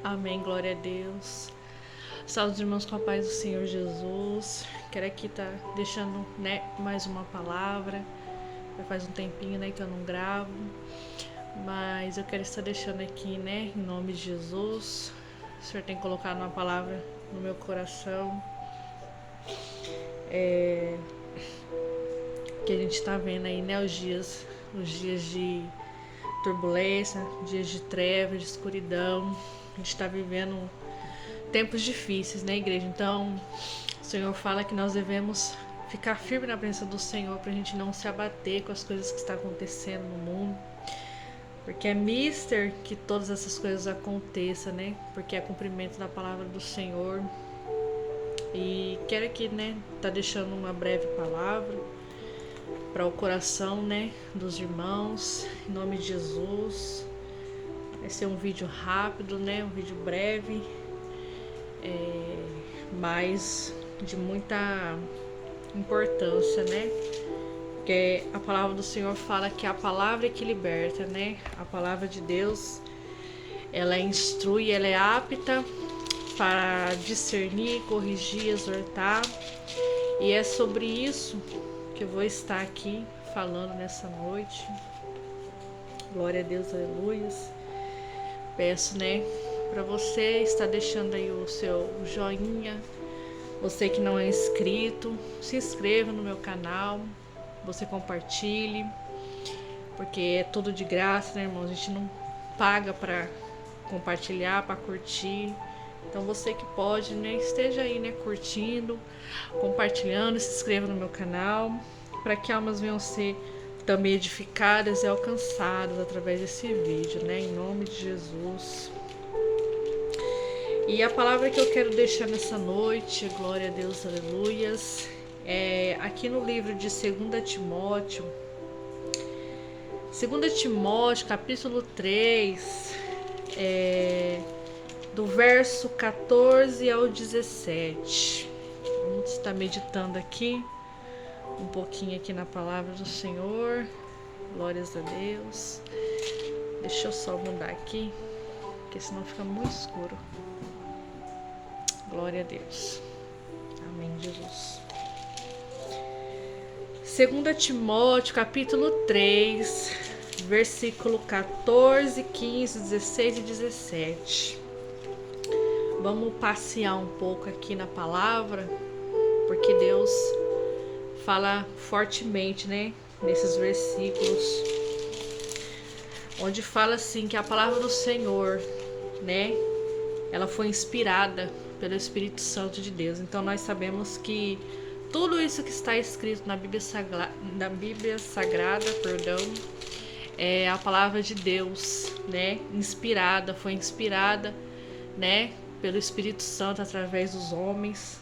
Amém, glória a Deus. Salve os irmãos com a paz do Senhor Jesus. Quero aqui estar deixando, mais uma palavra. Já faz um tempinho, que eu não gravo. Mas eu quero estar deixando aqui, em nome de Jesus. O Senhor tem colocado uma palavra no meu coração. Que a gente está vendo aí, os dias de turbulência, dias de trevas, de escuridão. A gente está vivendo tempos difíceis, igreja? Então, o Senhor fala que nós devemos ficar firme na presença do Senhor para a gente não se abater com as coisas que estão acontecendo no mundo. Porque é mister que todas essas coisas aconteçam, Porque é cumprimento da palavra do Senhor. E quero aqui, tá deixando uma breve palavra para o coração, dos irmãos, em nome de Jesus. Vai ser um vídeo rápido, um vídeo breve, mas de muita importância, Porque a palavra do Senhor fala que é a palavra que liberta, A palavra de Deus, ela instrui, ela é apta para discernir, corrigir, exortar. E é sobre isso que eu vou estar aqui falando nessa noite. Glória a Deus, aleluias. Peço, para você estar deixando aí o seu joinha. Você que não é inscrito, se inscreva no meu canal. Você compartilhe, porque é tudo de graça, irmãos? A gente não paga para compartilhar, para curtir. Então você que pode, esteja aí, curtindo, compartilhando, se inscreva no meu canal, para que almas venham ser também edificadas e alcançadas através desse vídeo, em nome de Jesus. E a palavra que eu quero deixar nessa noite, glória a Deus, aleluias, é aqui no livro de 2 Timóteo. 2 Timóteo, capítulo 3, do verso 14 ao 17. Vamos estar meditando aqui um pouquinho aqui na palavra do Senhor. Glórias a Deus. Deixa eu só mudar aqui, porque senão fica muito escuro. Glória a Deus. Amém, Jesus. 2 Timóteo, capítulo 3, versículo 14, 15, 16 e 17. Vamos passear um pouco aqui na palavra, porque Deus fala fortemente, nesses versículos, onde fala assim que a palavra do Senhor, ela foi inspirada pelo Espírito Santo de Deus. Então nós sabemos que tudo isso que está escrito na Bíblia Sagrada, é a palavra de Deus, inspirada, foi inspirada, pelo Espírito Santo através dos homens,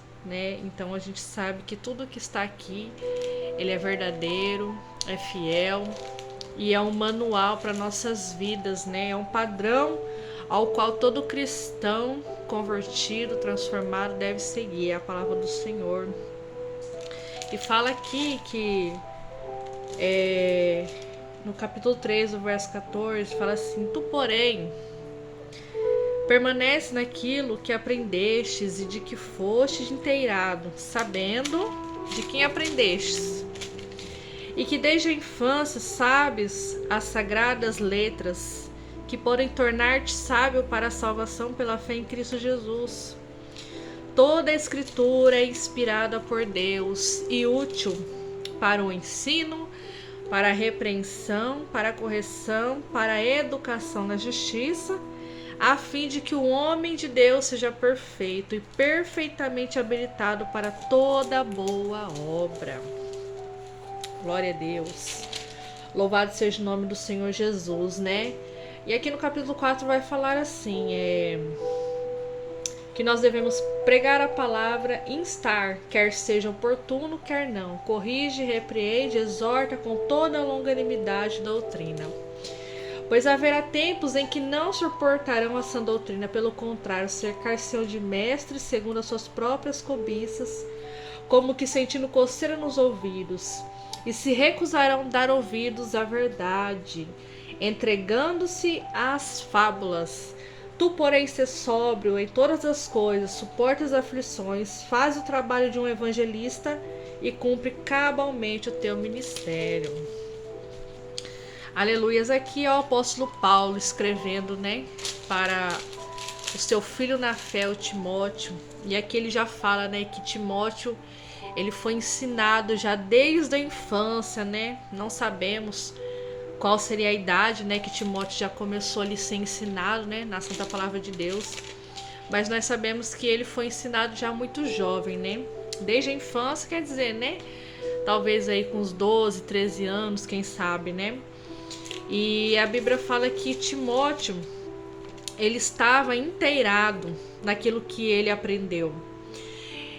Então a gente sabe que tudo que está aqui, ele é verdadeiro, é fiel e é um manual para nossas vidas, É um padrão ao qual todo cristão convertido, transformado deve seguir, é a palavra do Senhor. E fala aqui que no capítulo 3, do verso 14, fala assim: Tu, porém, permanece naquilo que aprendestes e de que fostes inteirado, sabendo de quem aprendestes, e que desde a infância sabes as sagradas letras, que podem tornar-te sábio para a salvação pela fé em Cristo Jesus. Toda a Escritura é inspirada por Deus e útil para o ensino, para a repreensão, para a correção, para a educação na justiça, a fim de que o homem de Deus seja perfeito e perfeitamente habilitado para toda boa obra. Glória a Deus. Louvado seja o nome do Senhor Jesus, E aqui no capítulo 4 vai falar assim, que nós devemos pregar a palavra, instar, quer seja oportuno, quer não, corrige, repreende, exorta com toda a longanimidade e doutrina. Pois haverá tempos em que não suportarão a sã doutrina, pelo contrário, cercar-se-ão de mestres segundo as suas próprias cobiças, como que sentindo coceira nos ouvidos, e se recusarão dar ouvidos à verdade, entregando-se às fábulas. Tu, porém, ser sóbrio em todas as coisas, suporta as aflições, faz o trabalho de um evangelista e cumpre cabalmente o teu ministério. Aleluias. Aqui é o apóstolo Paulo escrevendo, né, para o seu filho na fé, o Timóteo. E aqui ele já fala, né, que Timóteo, ele foi ensinado já desde a infância, né? Não sabemos qual seria a idade, né, que Timóteo já começou ali a ser ensinado, né, na Santa Palavra de Deus. Mas nós sabemos que ele foi ensinado já muito jovem, né? Desde a infância, quer dizer, né? Talvez aí com uns 12, 13 anos, quem sabe, né? E a Bíblia fala que Timóteo, ele estava inteirado naquilo que ele aprendeu.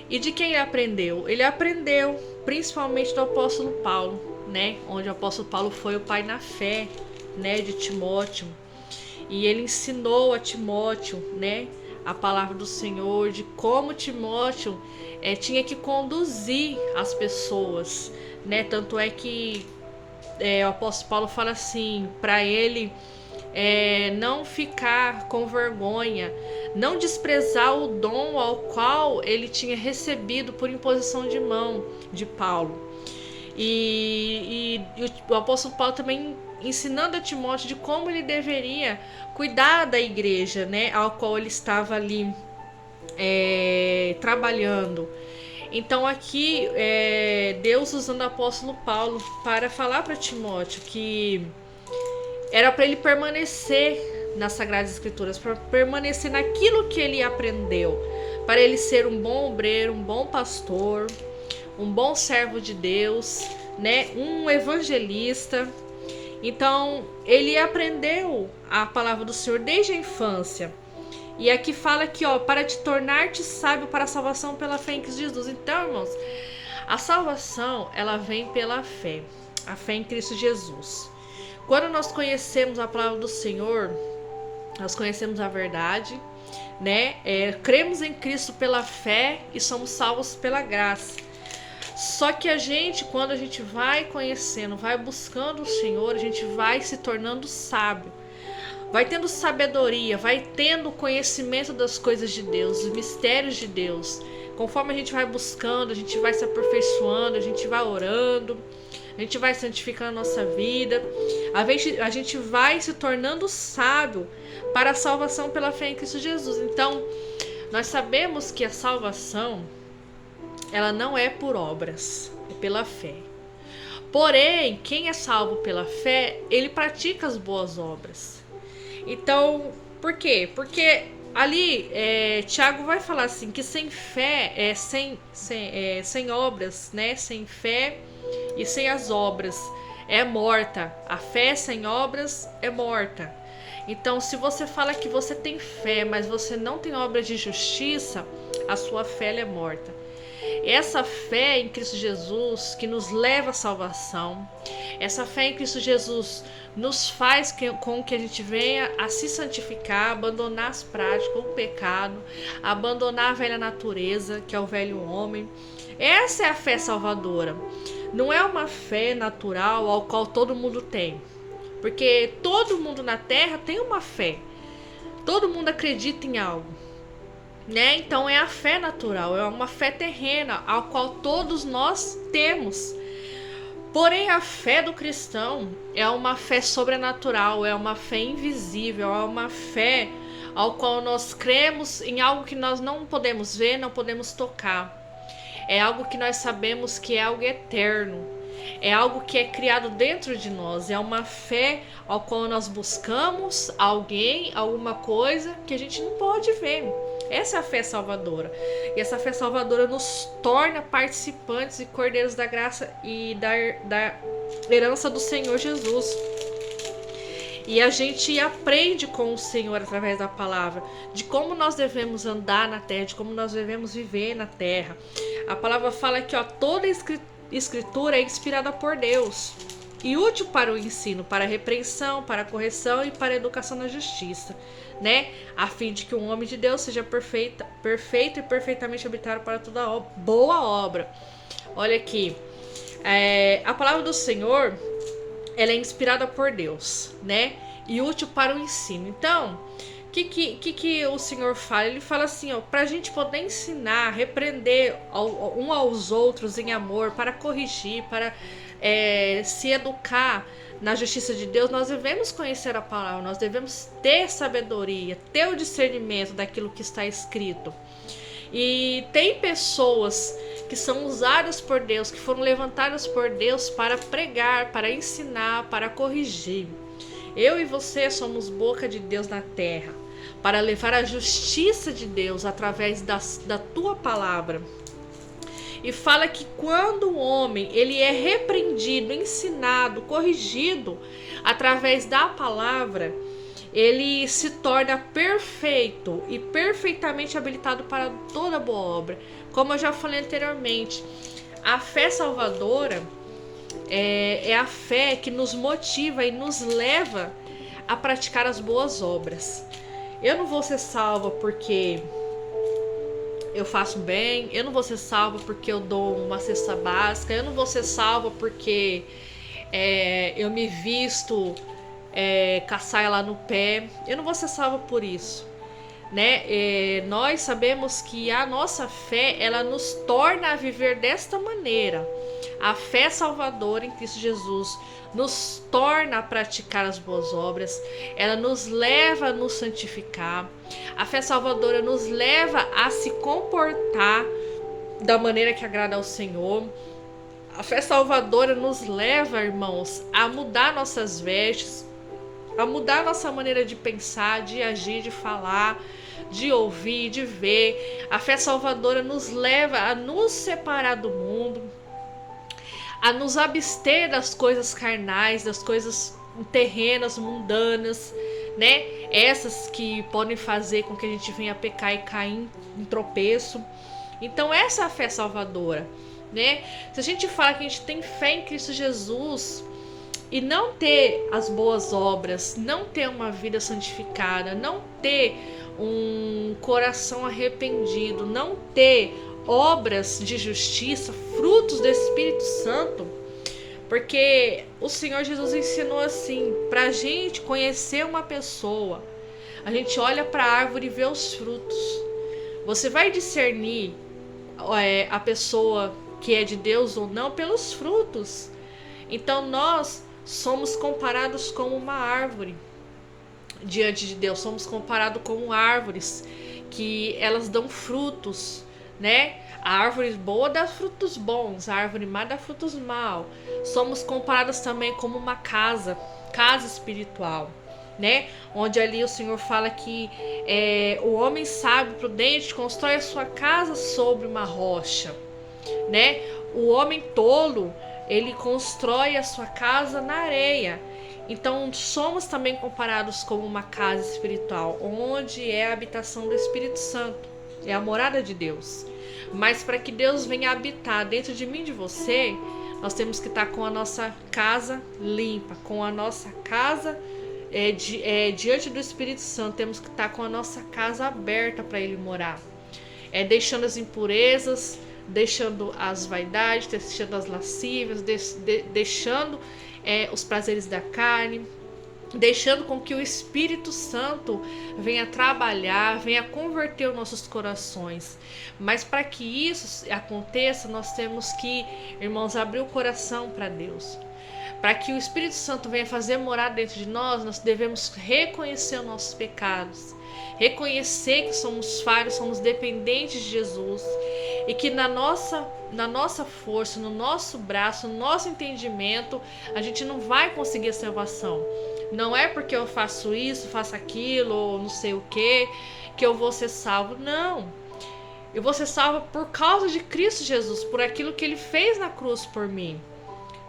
E de quem ele aprendeu? Ele aprendeu principalmente do apóstolo Paulo, né? Onde o apóstolo Paulo foi o pai na fé, né, de Timóteo. E ele ensinou a Timóteo, né, a palavra do Senhor, de como Timóteo tinha que conduzir as pessoas, né? Tanto é que o apóstolo Paulo fala assim, para ele não ficar com vergonha, não desprezar o dom ao qual ele tinha recebido por imposição de mão de Paulo. E o apóstolo Paulo também ensinando a Timóteo de como ele deveria cuidar da igreja, né, ao qual ele estava ali trabalhando. Então aqui Deus usando o apóstolo Paulo para falar para Timóteo que era para ele permanecer nas Sagradas Escrituras, para permanecer naquilo que ele aprendeu, para ele ser um bom obreiro, um bom pastor, um bom servo de Deus, né? Um evangelista. Então, ele aprendeu a palavra do Senhor desde a infância. E aqui fala que, para te tornar-te sábio para a salvação pela fé em Cristo Jesus. Então, irmãos, a salvação, ela vem pela fé. A fé em Cristo Jesus. Quando nós conhecemos a palavra do Senhor, nós conhecemos a verdade, né? Cremos em Cristo pela fé e somos salvos pela graça. Só que a gente, quando a gente vai conhecendo, vai buscando o Senhor, a gente vai se tornando sábio. Vai tendo sabedoria, vai tendo conhecimento das coisas de Deus, dos mistérios de Deus. Conforme a gente vai buscando, a gente vai se aperfeiçoando, a gente vai orando, a gente vai santificando a nossa vida. A gente vai se tornando sábio para a salvação pela fé em Cristo Jesus. Então, nós sabemos que a salvação, ela não é por obras, é pela fé. Porém, quem é salvo pela fé, ele pratica as boas obras. Então, por quê? Porque ali Tiago vai falar assim, que sem fé, sem obras, né? Sem fé e sem as obras é morta. A fé sem obras é morta. Então, se você fala que você tem fé, mas você não tem obras de justiça, a sua fé é morta. Essa fé em Cristo Jesus que nos leva à salvação, essa fé em Cristo Jesus nos faz com que a gente venha a se santificar, abandonar as práticas, o pecado, abandonar a velha natureza, que é o velho homem. Essa é a fé salvadora. Não é uma fé natural ao qual todo mundo tem, porque todo mundo na terra tem uma fé, todo mundo acredita em algo, né? Então é a fé natural, é uma fé terrena, a qual todos nós temos. Porém, a fé do cristão é uma fé sobrenatural, é uma fé invisível, é uma fé ao qual nós cremos em algo que nós não podemos ver, não podemos tocar. É algo que nós sabemos que é algo eterno, é algo que é criado dentro de nós, é uma fé ao qual nós buscamos alguém, alguma coisa que a gente não pode ver. Essa é a fé salvadora. E essa fé salvadora nos torna participantes e cordeiros da graça e da herança do Senhor Jesus. E a gente aprende com o Senhor através da palavra, de como nós devemos andar na terra, de como nós devemos viver na terra. A palavra fala que toda escritura é inspirada por Deus e útil para o ensino, para a repreensão, para a correção e para a educação na justiça, né? A fim de que o homem de Deus seja perfeito e perfeitamente habilitado para toda boa obra. Olha aqui, a palavra do Senhor, ela é inspirada por Deus, né? E útil para o ensino. Então, que o Senhor fala? Ele fala assim, ó, pra gente poder ensinar, repreender um aos outros em amor, para corrigir, para se educar na justiça de Deus, nós devemos conhecer a palavra, nós devemos ter sabedoria, ter o discernimento daquilo que está escrito. E tem pessoas que são usadas por Deus, que foram levantadas por Deus para pregar, para ensinar, para corrigir. Eu e você somos boca de Deus na terra, para levar a justiça de Deus através da tua palavra. E fala que quando o homem ele é repreendido, ensinado, corrigido através da palavra, ele se torna perfeito e perfeitamente habilitado para toda boa obra. Como eu já falei anteriormente, a fé salvadora é a fé que nos motiva e nos leva a praticar as boas obras. Eu não vou ser salva porque eu faço bem, eu não vou ser salva porque eu dou uma cesta básica, eu não vou ser salva porque eu me visto caçaia lá no pé, eu não vou ser salva por isso, né? Nós sabemos que a nossa fé, ela nos torna a viver desta maneira. A fé salvadora em Cristo Jesus nos torna a praticar as boas obras, ela nos leva a nos santificar. A fé salvadora nos leva a se comportar da maneira que agrada ao Senhor. A fé salvadora nos leva, irmãos, a mudar nossas vestes, a mudar nossa maneira de pensar, de agir, de falar, de ouvir, de ver. A fé salvadora nos leva a nos separar do mundo, a nos abster das coisas carnais, das coisas terrenas, mundanas, né? Essas que podem fazer com que a gente venha pecar e cair em tropeço. Então essa é a fé salvadora, né? Se a gente fala que a gente tem fé em Cristo Jesus e não ter as boas obras, não ter uma vida santificada, não ter um coração arrependido, não ter obras de justiça, frutos do Espírito Santo, porque o Senhor Jesus ensinou assim, pra gente conhecer uma pessoa, a gente olha pra árvore e vê os frutos. Você vai discernir a pessoa que é de Deus ou não pelos frutos. Então nós somos comparados com uma árvore diante de Deus, somos comparados com árvores que elas dão frutos, né? A árvore boa dá frutos bons, a árvore má dá frutos maus. Somos comparados também como uma casa espiritual, né? Onde ali o Senhor fala que o homem sábio, prudente, constrói a sua casa sobre uma rocha, né? O homem tolo, ele constrói a sua casa na areia. Então somos também comparados como uma casa espiritual, onde é a habitação do Espírito Santo, é a morada de Deus. Mas para que Deus venha habitar dentro de mim e de você, nós temos que estar com a nossa casa limpa, com a nossa casa diante do Espírito Santo. Temos que estar com a nossa casa aberta para Ele morar, deixando as impurezas, deixando as vaidades, deixando as lascívias, deixando os prazeres da carne, deixando com que o Espírito Santo venha trabalhar, venha converter os nossos corações. Mas para que isso aconteça, nós temos que, irmãos, abrir o coração para Deus. Para que o Espírito Santo venha fazer morar dentro de nós, nós devemos reconhecer os nossos pecados, reconhecer que somos falhos, somos dependentes de Jesus, e que na nossa força, no nosso braço, no nosso entendimento, a gente não vai conseguir a salvação. Não é porque eu faço isso, faço aquilo, ou não sei o que eu vou ser salvo. Não. Eu vou ser salvo por causa de Cristo Jesus, por aquilo que Ele fez na cruz por mim.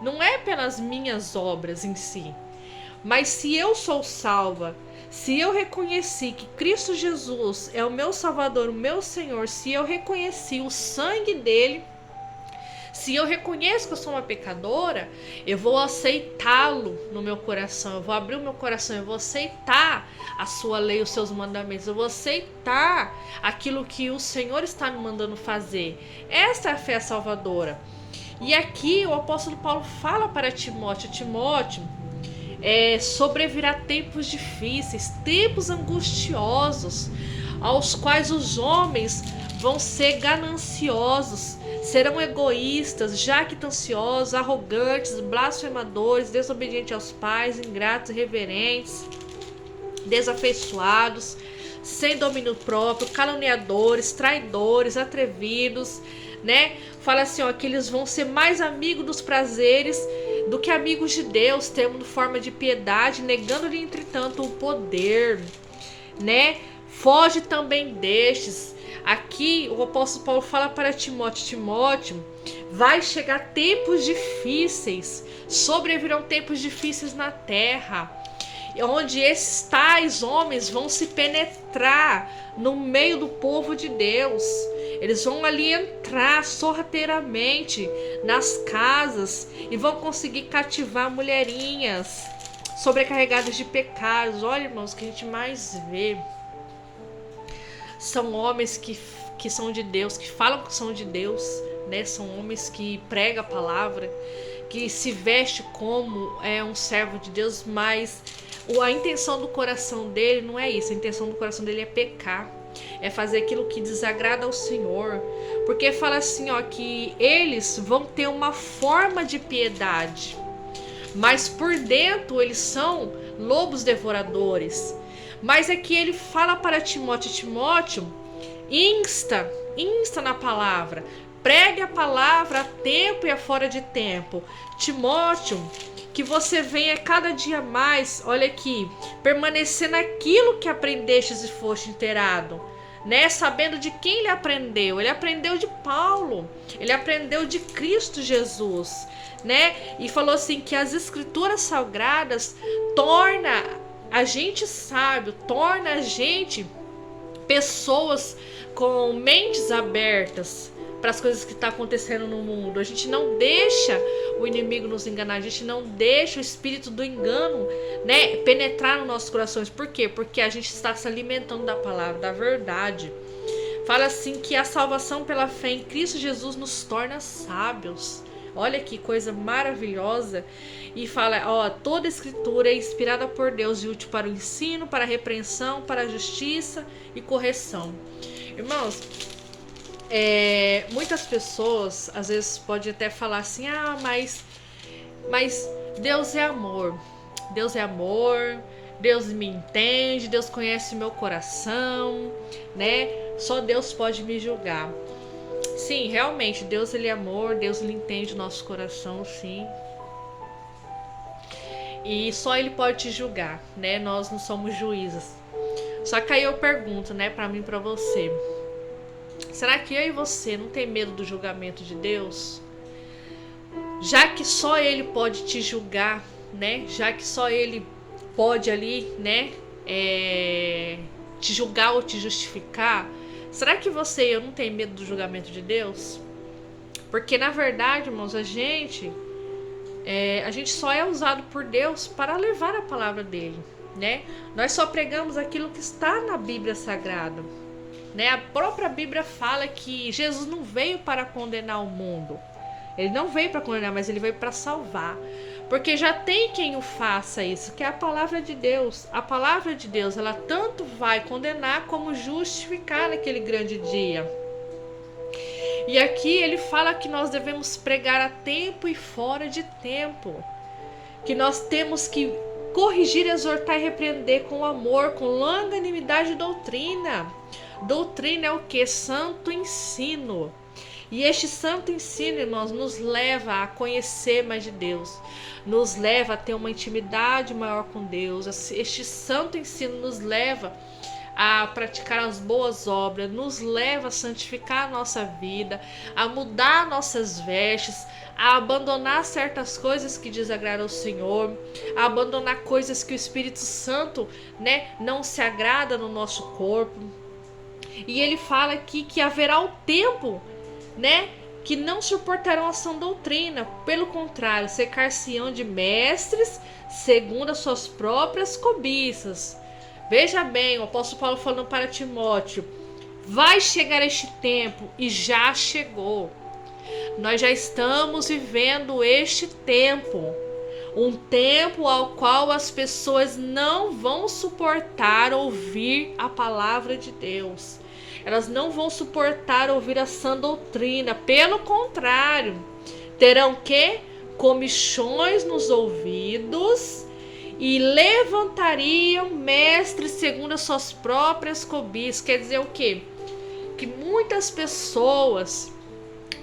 Não é pelas minhas obras em si. Mas se eu sou salva, se eu reconheci que Cristo Jesus é o meu Salvador, o meu Senhor, se eu reconheci o sangue dele, se eu reconheço que eu sou uma pecadora, eu vou aceitá-lo no meu coração, eu vou abrir o meu coração, eu vou aceitar a sua lei, os seus mandamentos, eu vou aceitar aquilo que o Senhor está me mandando fazer. Essa é a fé salvadora. E aqui o apóstolo Paulo fala para Timóteo, sobrevirá tempos difíceis, tempos angustiosos, aos quais os homens vão ser gananciosos, serão egoístas, jactanciosos, arrogantes, blasfemadores, desobedientes aos pais, ingratos, irreverentes, desafeiçoados, sem domínio próprio, caluniadores, traidores, atrevidos, né? Fala assim, ó, que eles vão ser mais amigos dos prazeres do que amigos de Deus, tendo forma de piedade, negando-lhe, entretanto, o poder, né? Foge também destes. Aqui o apóstolo Paulo fala para Timóteo, vai chegar tempos difíceis, sobrevirão tempos difíceis na terra, onde esses tais homens vão se penetrar no meio do povo de Deus. Eles vão ali entrar sorrateiramente nas casas e vão conseguir cativar mulherinhas sobrecarregadas de pecados. Olha, irmãos, o que a gente mais vê são homens que são de Deus, que falam que são de Deus, né? São homens que pregam a palavra, que se veste como um servo de Deus, mas a intenção do coração dele não é isso. A intenção do coração dele é pecar, é fazer aquilo que desagrada ao Senhor, porque fala assim, ó, que eles vão ter uma forma de piedade, mas por dentro eles são lobos devoradores. Mas é que ele fala para Timóteo, insta na palavra, pregue a palavra a tempo e a fora de tempo. Timóteo, que você venha cada dia mais, olha aqui, permanecer naquilo que aprendestes e foste inteirado, né? Sabendo de quem ele aprendeu. Ele aprendeu de Paulo, ele aprendeu de Cristo Jesus, né? E falou assim que as escrituras sagradas torna a gente sábio, torna a gente pessoas com mentes abertas para as coisas que estão acontecendo no mundo. A gente não deixa o inimigo nos enganar, a gente não deixa o espírito do engano, né, penetrar nos nossos corações. Por quê? Porque a gente está se alimentando da palavra, da verdade. Fala assim que a salvação pela fé em Cristo Jesus nos torna sábios. Olha que coisa maravilhosa. E fala, ó, toda a escritura é inspirada por Deus e útil para o ensino, para a repreensão, para a justiça e correção. Irmãos, muitas pessoas às vezes podem até falar assim, mas Deus é amor. Deus é amor, Deus me entende, Deus conhece meu coração, né? Só Deus pode me julgar. Sim, realmente, Deus ele é amor, Deus ele entende o nosso coração, sim. E só ele pode te julgar, né? Nós não somos juízes. Só que aí eu pergunto, né, pra mim e pra você, será que eu e você não tem medo do julgamento de Deus? Já que só ele pode te julgar, né? Já que só ele pode ali, né, te julgar ou te justificar, será que você e eu não tem medo do julgamento de Deus? Porque na verdade, irmãos, a gente só é usado por Deus para levar a palavra dele, né? Nós só pregamos aquilo que está na Bíblia Sagrada, né? A própria Bíblia fala que Jesus não veio para condenar o mundo. Ele não veio para condenar, mas ele veio para salvar. Porque já tem quem o faça isso, que é a palavra de Deus. A palavra de Deus, ela tanto vai condenar como justificar naquele grande dia. E aqui ele fala que nós devemos pregar a tempo e fora de tempo. Que nós temos que corrigir, exortar e repreender com amor, com longanimidade e doutrina. Doutrina é o que? Santo ensino. E este santo ensino, irmãos, nos leva a conhecer mais de Deus, nos leva a ter uma intimidade maior com Deus. Este santo ensino nos leva a praticar as boas obras, nos leva a santificar a nossa vida, a mudar nossas vestes, a abandonar certas coisas que desagradam ao Senhor, a abandonar coisas que o Espírito Santo, né, não se agrada no nosso corpo. E ele fala aqui que haverá o tempo, né, que não suportarão a sã doutrina, pelo contrário, cercar-se-ão de mestres segundo as suas próprias cobiças. Veja bem, o apóstolo Paulo falando para Timóteo, vai chegar este tempo, e já chegou. Nós já estamos vivendo este tempo, Um tempo ao qual as pessoas não vão suportar ouvir a palavra de Deus. Elas não vão suportar ouvir a sã doutrina. Pelo contrário, terão que comichões nos ouvidos e levantariam mestres segundo as suas próprias cobiças. Quer dizer o quê? Que muitas pessoas,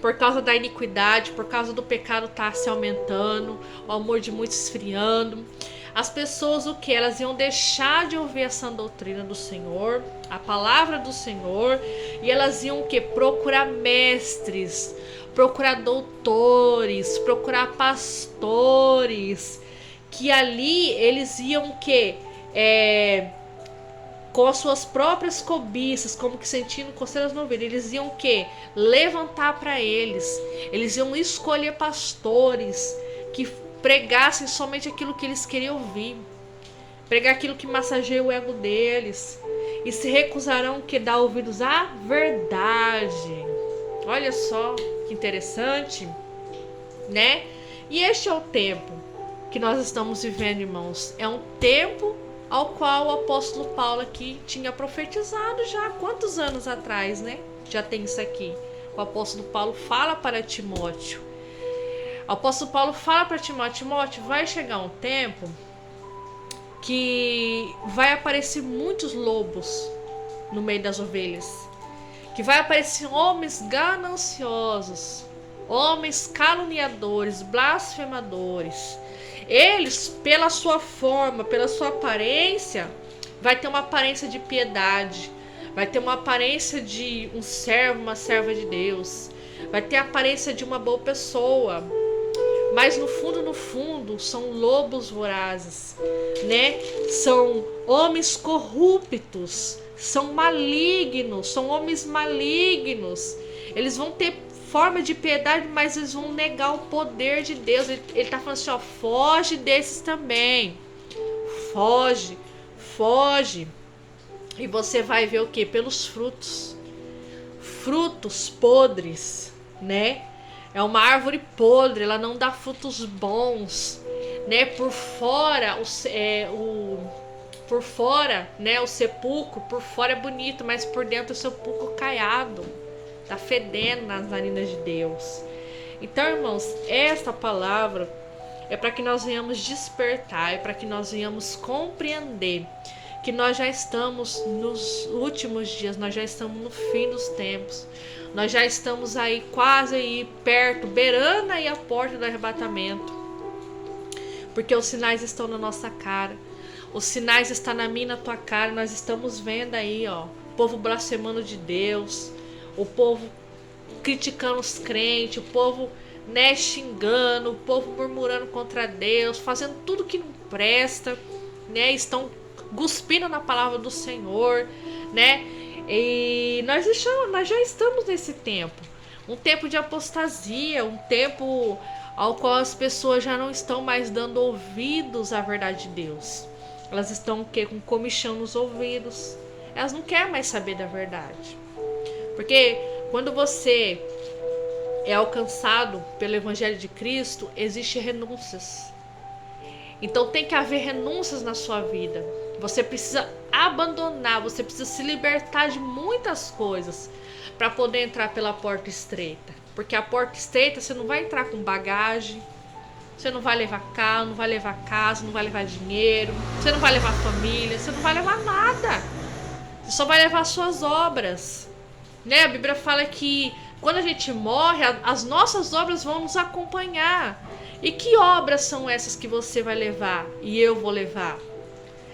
por causa da iniquidade, por causa do pecado estar se aumentando, o amor de muitos esfriando, as pessoas o que? Elas iam deixar de ouvir essa doutrina do Senhor, a palavra do Senhor, e elas iam o que? Procurar mestres, procurar doutores, procurar pastores, que ali eles iam o que? Com as suas próprias cobiças, como que sentindo coceiras no ouvido, eles iam o quê? Levantar para eles. Eles iam escolher pastores que pregassem somente aquilo que eles queriam ouvir. Pregar aquilo que massageia o ego deles. E se recusarão que dar ouvidos à verdade. Olha só que interessante, né? E este é o tempo que nós estamos vivendo, irmãos. É um tempo ao qual o apóstolo Paulo aqui tinha profetizado já há quantos anos atrás, né? Já tem isso aqui. O apóstolo Paulo fala para Timóteo. O apóstolo Paulo fala para Timóteo: Timóteo, vai chegar um tempo que vai aparecer muitos lobos no meio das ovelhas. Que vai aparecer homens gananciosos, homens caluniadores, blasfemadores. Eles, pela sua forma, pela sua aparência, vai ter uma aparência de piedade, vai ter uma aparência de um servo, uma serva de Deus, vai ter a aparência de uma boa pessoa, mas no fundo, são lobos vorazes, né? São homens corruptos, são malignos, são homens malignos. Eles vão ter forma de piedade, mas eles vão negar o poder de Deus. Ele tá falando assim, ó, foge desses também. Foge. E você vai ver o que? Pelos frutos. Frutos podres, né? É uma árvore podre, ela não dá frutos bons, né? Por fora, por fora, né? O sepulcro, por fora é bonito, mas por dentro é o sepulcro caiado. Tá fedendo nas narinas de Deus. Então, irmãos, esta palavra é para que nós venhamos despertar, é para que nós venhamos compreender que nós já estamos nos últimos dias, nós já estamos no fim dos tempos, nós já estamos aí quase aí perto, beirando aí a porta do arrebatamento, porque os sinais estão na nossa cara, os sinais estão na minha e na tua cara. Nós estamos vendo aí, ó, o povo blasfemando de Deus, o povo criticando os crentes, o povo, né, xingando, o povo murmurando contra Deus, fazendo tudo que não presta, né? Estão cuspindo na palavra do Senhor, né? E nós já estamos nesse tempo, um tempo de apostasia, um tempo ao qual as pessoas já não estão mais dando ouvidos à verdade de Deus. Elas estão o quê? Com comichão nos ouvidos. Elas não querem mais saber da verdade. Porque quando você é alcançado pelo Evangelho de Cristo, existem renúncias. Então tem que haver renúncias na sua vida. Você precisa abandonar, você precisa se libertar de muitas coisas para poder entrar pela porta estreita. Porque a porta estreita você não vai entrar com bagagem, você não vai levar carro, não vai levar casa, não vai levar dinheiro, você não vai levar família, você não vai levar nada. Você só vai levar suas obras. Né? A Bíblia fala que quando a gente morre, as nossas obras vão nos acompanhar. E que obras são essas que você vai levar e eu vou levar?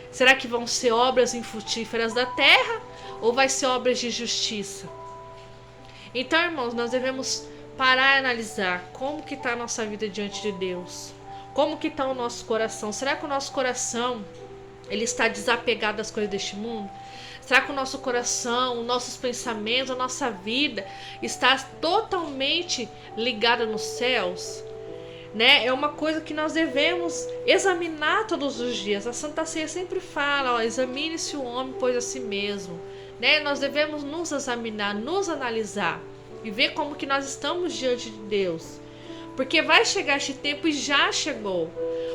Será que vão ser obras infrutíferas da terra ou vai ser obras de justiça? Então, irmãos, nós devemos parar e analisar como que está a nossa vida diante de Deus. Como que está o nosso coração? Será que o nosso coração ele está desapegado das coisas deste mundo? Será que o nosso coração, os nossos pensamentos, a nossa vida está totalmente ligada nos céus? Né? É uma coisa que nós devemos examinar todos os dias. A Santa Ceia sempre fala, ó, examine-se o homem, pois a si mesmo. Né? Nós devemos nos examinar, nos analisar e ver como que nós estamos diante de Deus. Porque vai chegar este tempo e já chegou.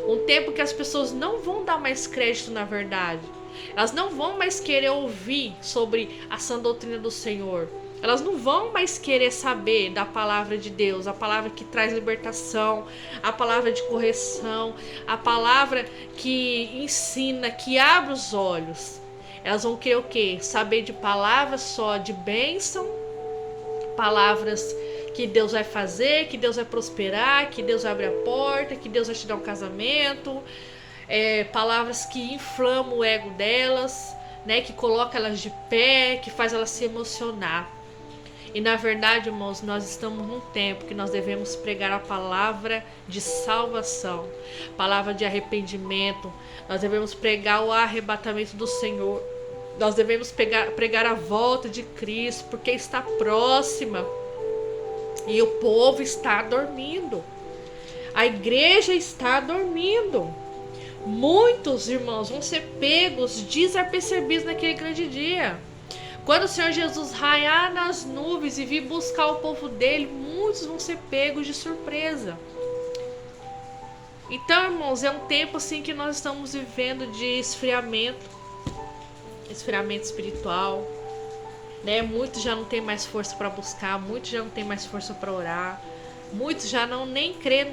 Um tempo que as pessoas não vão dar mais crédito na verdade. Elas não vão mais querer ouvir sobre a sã doutrina do Senhor. Elas não vão mais querer saber da palavra de Deus, a palavra que traz libertação, a palavra de correção, a palavra que ensina, que abre os olhos. Elas vão querer o quê? Saber de palavras só de bênção, palavras que Deus vai fazer, que Deus vai prosperar, que Deus vai abrir a porta, que Deus vai te dar um casamento, palavras que inflamam o ego delas, né, que coloca elas de pé, que faz elas se emocionar. E na verdade, irmãos, nós estamos num tempo que nós devemos pregar a palavra de salvação, palavra de arrependimento. Nós devemos pregar o arrebatamento do Senhor. Nós devemos pregar a volta de Cristo, porque está próxima. E o povo está dormindo. A igreja está dormindo. Muitos irmãos vão ser pegos desapercebidos naquele grande dia. Quando o Senhor Jesus raiar nas nuvens e vir buscar o povo dele, muitos vão ser pegos de surpresa. Então, irmãos, é um tempo assim que nós estamos vivendo de esfriamento espiritual, né? Muitos já não têm mais força para buscar, muitos já não têm mais força para orar, muitos já não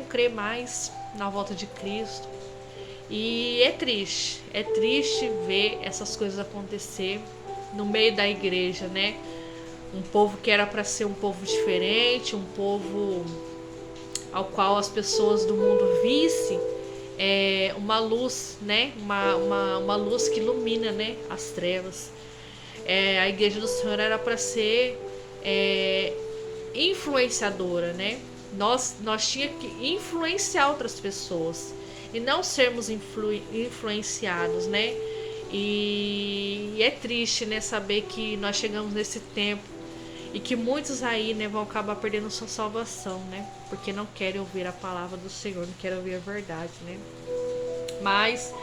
crê mais na volta de Cristo. E é triste ver essas coisas acontecer no meio da igreja, né? Um povo que era para ser um povo diferente, um povo ao qual as pessoas do mundo vissem uma luz, né? Uma luz que ilumina, né? As trevas. A igreja do Senhor era para ser influenciadora, né? Nós tínhamos que influenciar outras pessoas e não sermos influenciados, né? E é triste, né, saber que nós chegamos nesse tempo e que muitos aí, né, vão acabar perdendo sua salvação, né? Porque não querem ouvir a palavra do Senhor, não querem ouvir a verdade, né? Mas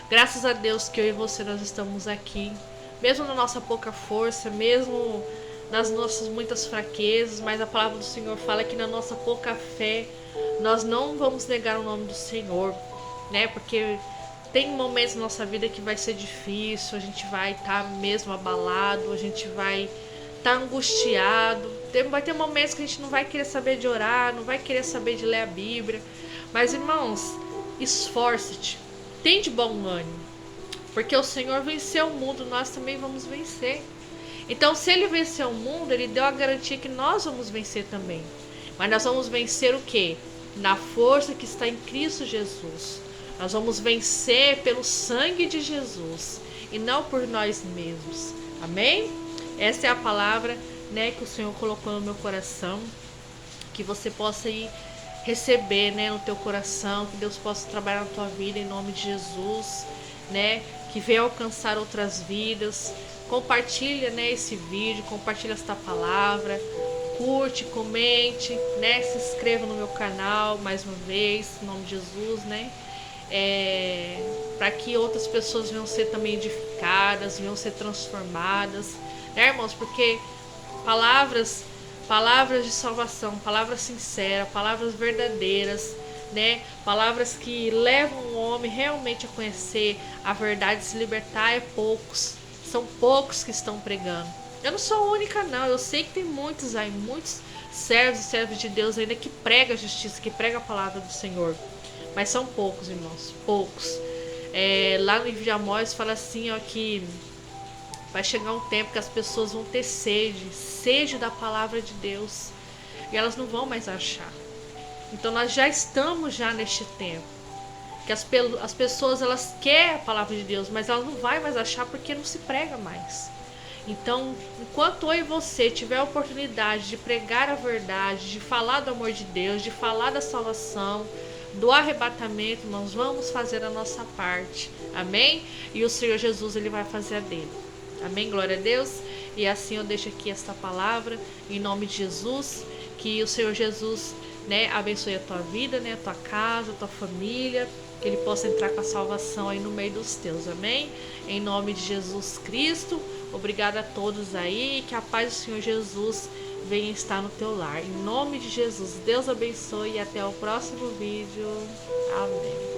graças a Deus que eu e você nós estamos aqui, mesmo na nossa pouca força, mesmo nas nossas muitas fraquezas, mas a palavra do Senhor fala que na nossa pouca fé nós não vamos negar o nome do Senhor, né? Porque tem momentos na nossa vida que vai ser difícil, a gente vai estar mesmo abalado, a gente vai estar angustiado. Vai ter momentos que a gente não vai querer saber de orar, não vai querer saber de ler a Bíblia. Mas, irmãos, esforce-te, tem de bom ânimo, porque o Senhor venceu o mundo, nós também vamos vencer. Então, se Ele venceu o mundo, Ele deu a garantia que nós vamos vencer também. Mas nós vamos vencer o quê? Na força que está em Cristo Jesus. Nós vamos vencer pelo sangue de Jesus e não por nós mesmos. Amém? Essa é a palavra, né, que o Senhor colocou no meu coração. Que você possa ir receber, né, no teu coração. Que Deus possa trabalhar na tua vida em nome de Jesus, né? Que venha alcançar outras vidas. Compartilha, né, esse vídeo, compartilha esta palavra. Curte, comente, né? Se inscreva no meu canal mais uma vez, em nome de Jesus, né? Para que outras pessoas venham ser também edificadas, venham ser transformadas, né, irmãos? Porque palavras de salvação, palavras sinceras, palavras verdadeiras, né? Palavras que levam o homem realmente a conhecer a verdade, se libertar, são poucos que estão pregando. Eu não sou a única, não. Eu sei que tem muitos aí, muitos servos e servas de Deus ainda que pregam a justiça, que pregam a palavra do Senhor. Mas são poucos, irmãos, poucos. Lá no livro de Amós fala assim, ó, que vai chegar um tempo que as pessoas vão ter sede da palavra de Deus, e elas não vão mais achar. Então nós já estamos neste tempo que as pessoas elas querem a palavra de Deus, mas elas não vão mais achar porque não se prega mais. Então, enquanto eu e você tiver a oportunidade de pregar a verdade, de falar do amor de Deus, de falar da salvação, do arrebatamento, nós vamos fazer a nossa parte. Amém? E o Senhor Jesus, Ele vai fazer a dele. Amém? Glória a Deus. E assim eu deixo aqui esta palavra, em nome de Jesus, que o Senhor Jesus, né, abençoe a tua vida, né, a tua casa, a tua família, que Ele possa entrar com a salvação aí no meio dos teus. Amém? Em nome de Jesus Cristo. Obrigada a todos aí, que a paz do Senhor Jesus venha estar no teu lar. Em nome de Jesus, Deus abençoe e até o próximo vídeo. Amém.